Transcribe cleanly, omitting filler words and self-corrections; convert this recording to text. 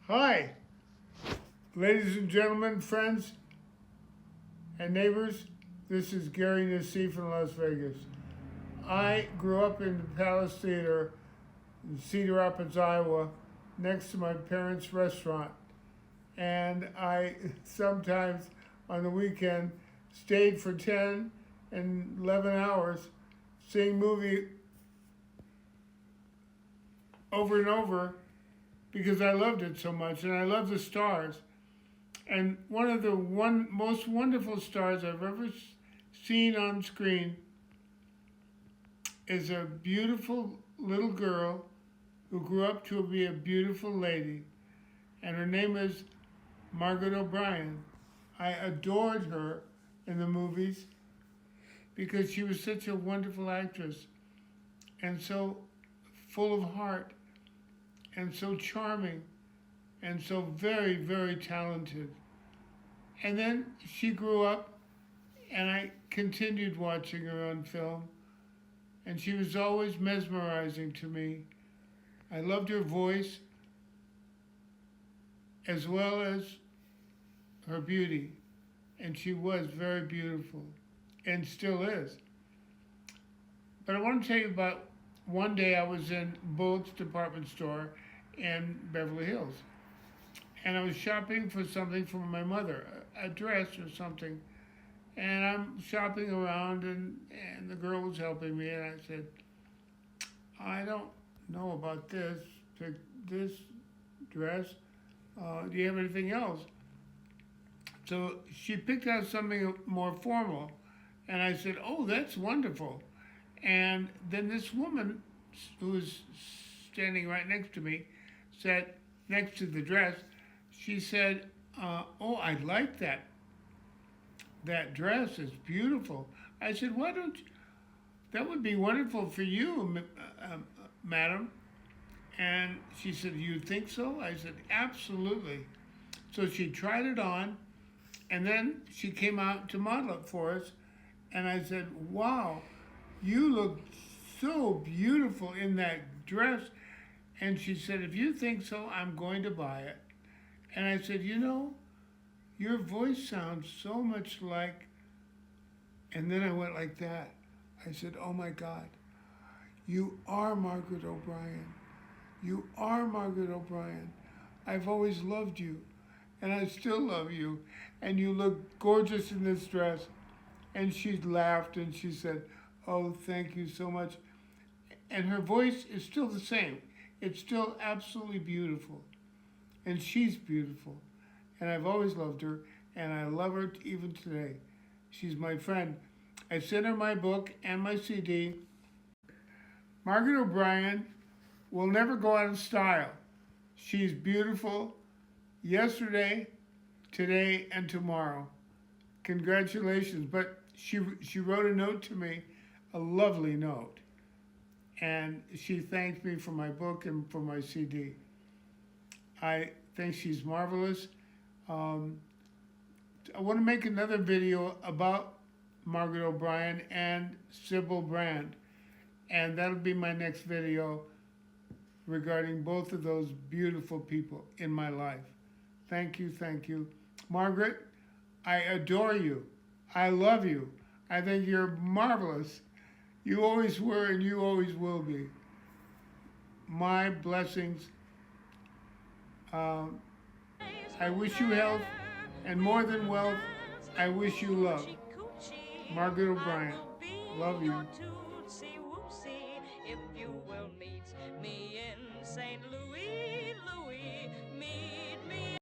Hi, ladies and gentlemen, friends and neighbors. This is Gary Nassif from Las Vegas. I grew up in the Palace Theater in Cedar Rapids, Iowa, next to my parents' restaurant. And I sometimes on the weekend stayed for 10 and 11 hours seeing movie over and over because I loved it so much and I love the stars. And one of the most wonderful stars I've ever seen on screen is a beautiful little girl who grew up to be a beautiful lady. And her name is Margaret O'Brian. I adored her in the movies because she was such a wonderful actress and so full of heart and so charming and so very, very talented. And then she grew up, and I continued watching her on film, and she was always mesmerizing to me. I loved her voice as well as her beauty, and she was very beautiful and still is. But I want to tell you about one day I was in Bullock's department store in Beverly Hills, and I was shopping for something for my mother, a dress or something. And I'm shopping around, and the girl was helping me, and I said, I don't know about this dress. Do you have anything else? So she picked out something more formal, and I said, oh, that's wonderful. And then this woman who was standing right next to me said, next to the dress, she said, oh, I like that. That dress is beautiful. I said, why don't you, that would be wonderful for you, madam. And she said, you think so? I said, absolutely. So she tried it on, and then she came out to model it for us. And I said, wow, you look so beautiful in that dress. And she said, if you think so, I'm going to buy it. And I said, your voice sounds so much like, and then I went like that. I said, oh my God, you are Margaret O'Brian. You are Margaret O'Brian. I've always loved you, and I still love you, and you look gorgeous in this dress. And she laughed and she said, oh, thank you so much. And her voice is still the same. It's still absolutely beautiful. And she's beautiful. And I've always loved her, and I love her even today. She's my friend. I sent her my book and my CD. Margaret O'Brian will never go out of style. She's beautiful yesterday, today, and tomorrow. Congratulations. But she wrote a note to me, a lovely note. And she thanked me for my book and for my CD. I think she's marvelous. I want to make another video about Margaret O'Brian and Sybil Brand. And that'll be my next video regarding both of those beautiful people in my life. Thank you, thank you. Margaret, I adore you. I love you. I think you're marvelous. You always were and you always will be. My blessings. I wish you health, and more than wealth, I wish you love. Margaret O'Brian, love you. If you will meet me